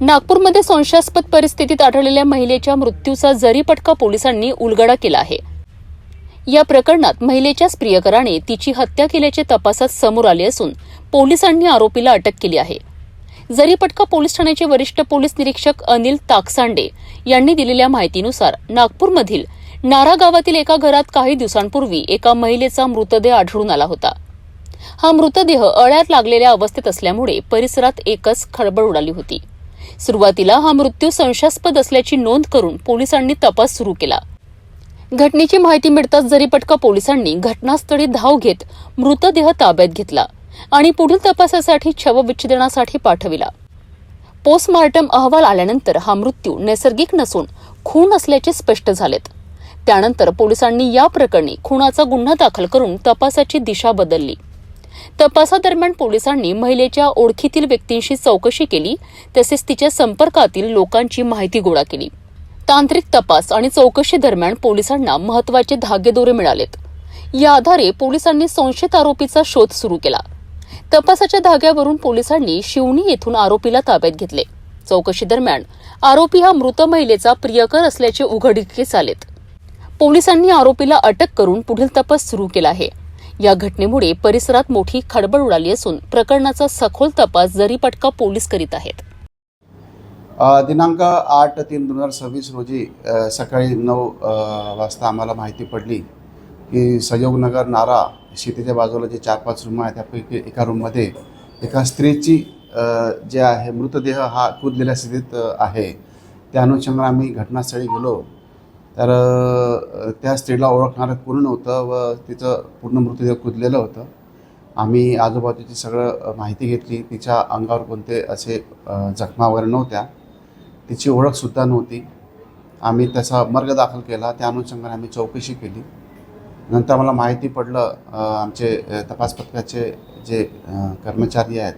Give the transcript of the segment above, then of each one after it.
नागपूरमध्ये संशयास्पद परिस्थितीत आढळलेल्या महिलेच्या मृत्यूचा जरीपटका पोलिसांनी उलगडा केला आहे। या प्रकरणात महिलेच्याच प्रियकराने तिची हत्या केल्याचे तपासात समोर आले असून पोलिसांनी आरोपीला अटक केली आहे। जरीपटका पोलीस ठाण्याचे वरिष्ठ पोलीस निरीक्षक अनिल ताकसांडे यांनी दिलेल्या माहितीनुसार नागपूरमधील नारा गावातील एका घरात काही दिवसांपूर्वी एका महिलेचा मृतदेह आढळून आला होता। हा मृतदेह अळ्यात लागलेल्या अवस्थेत असल्यामुळे परिसरात एकच खळबळ उडाली होती। सुरुवातीला हा मृत्यू संशयास्पद असल्याची नोंद करून पोलिसांनी तपास सुरू केला। घटनेची माहिती मिळताच जरीपटका पोलिसांनी घटनास्थळी धाव घेत मृतदेह ताब्यात घेतला आणि पुढील तपासासाठी शवविच्छेदनासाठी पाठविला। पोस्टमार्टम अहवाल आल्यानंतर हा मृत्यू नैसर्गिक नसून खून असल्याचे स्पष्ट झालेत। त्यानंतर पोलिसांनी या प्रकरणी खुनाचा गुन्हा दाखल करून तपासाची दिशा बदलली। तपासादरम्यान पोलिसांनी महिलेच्या ओळखीतील व्यक्तींशी चौकशी केली, तसेच तिच्या संपर्कातील लोकांची माहिती गोळा केली। तांत्रिक तपास आणि चौकशी दरम्यान पोलिसांना महत्त्वाचे धागेदोरे मिळालेत। या आधारे पोलिसांनी संशयित आरोपीचा शोध सुरू केला। तपासाच्या धाग्यावरून पोलिसांनी शिवणी येथून आरोपीला ताब्यात घेतले। चौकशी दरम्यान आरोपी हा मृत महिलेचा प्रियकर असल्याचे उघडकीस आलेत। पोलिसांनी आरोपीला अटक करून पुढील तपास सुरू केला आहे। या घटनेमुळे परिसरात मोठी खळबळ उडाली असून प्रकरणाचा सखोल तपास जरीपटका पोलीस करीत आहेत। दिनांक 8/3/2026 रोजी सकाळी 9 वाजता आम्हाला माहिती पडली की संयोगनगर नारा शेतीच्या बाजूला जे 4-5 रूम आहेत त्यापैकी एका रूममध्ये एका स्त्रीची जे आहे मृतदेह हा कुजलेल्या स्थितीत आहे। त्या अनुषंगाने आम्ही घटनास्थळी गेलो तर त्या स्त्रीला ओळखणारं कोणी नव्हतं व तिचं पूर्ण मृतदेह कुजलेलं होतं। आम्ही आजूबाजूची सगळं माहिती घेतली। तिच्या अंगावर कोणते असे जखमा वगैरे नव्हत्या, तिची ओळखसुद्धा नव्हती। आम्ही त्याचा मर्ग दाखल केला। त्या अनुषंगाने आम्ही चौकशी केली। नंतर मला माहिती पडलं, आमचे तपास पथकाचे जे कर्मचारी आहेत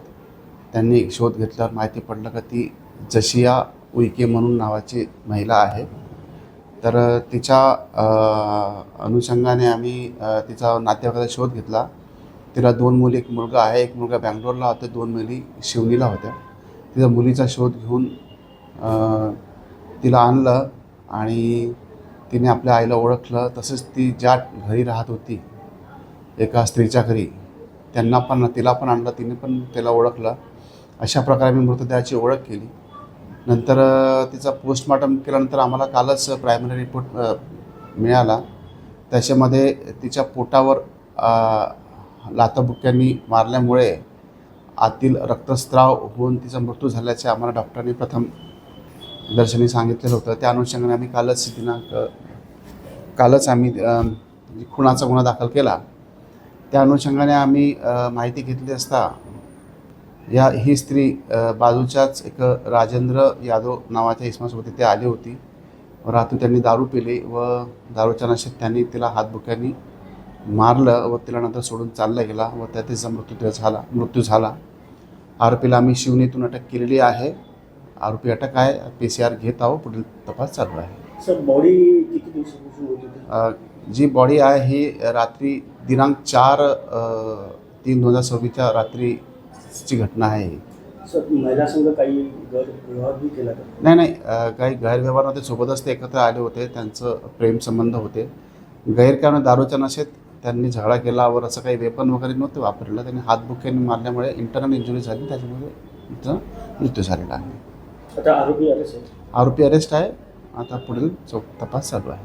त्यांनी शोध घेतल्यावर माहिती पडलं की ती जशिया उईके म्हणून नावाची महिला आहे। तर तिच्या अनुषंगाने आम्ही तिचा नातेवाईकाचा शोध घेतला। तिला 2 मुली, एक मुलगा आहे। एक मुलगा बँगलोरला होता, 2 मुली शिवणीला होत्या। तिचा मुलीचा शोध घेऊन तिला आणलं आणि तिने आपल्या आईला ओळखलं। तसेच ती ज्या घरी राहत होती एका स्त्रीच्या घरी तिला पण आणलं, तिने पण तिला ओळखलं। अशा प्रकारे मी मृतदेहाची ओळख केली। नंतर तिचा पोस्टमार्टम केल्यानंतर आम्हाला कालच प्रायमरी रिपोर्ट मिळाला। त्याच्यामध्ये तिच्या पोटावर लाथाबुक्क्यांनी मारल्यामुळे आतील रक्तस्राव होऊन तिचा मृत्यू झाल्याचे आम्हाला डॉक्टरांनी प्रथम दर्शनी सांगितलेलं होतं। त्या अनुषंगाने आम्ही कालच आम्ही खुनाचा गुन्हा दाखल केला। त्या अनुषंगाने आम्ही माहिती घेतली असता ही स्त्री बाजूच्याच एक राजेंद्र यादव नावाच्या इसमासोबत ते आली होती। रात्री त्यांनी दारू पिली व दारूच्या नशेत त्यांनी तिला हातबुक्यांनी मारलं व तिला नंतर सोडून चालला गेला व त्यात तिचा मृत्यू झाला। आरोपीला आम्ही शिवणीतून अटक केलेली आहे। आरोपी अटक आहे। PCR घेत आहोत, पुढील तपास चालू आहे। सर, बॉडी किती दिवसापूर्वी होती? जी बॉडी आहे ही रात्री दिनांक 4/3/2026 रात्रीची घटना आहे। सर, महिला संघ काही गैरव्यवहारही केला का? नाही, काही गैरव्यवहार नव्हते। सोबतच ते एकत्र आले होते, त्यांचं प्रेमसंबंध होते। गैरकारण दारूच्या नशेत त्यांनी झगडा केला वर असं काही वेपन वगैरे नव्हतं वापरलं। त्यांनी हातबुक्क्यांनी मारल्यामुळे इंटरनल इंजुरी झाली, त्याच्यामुळे तिचा मृत्यू झालेला आहे। आता आरोपी अरेस्ट आहे? आरोपी अरेस्ट आहे। आता पुढील तपास चालू आहे।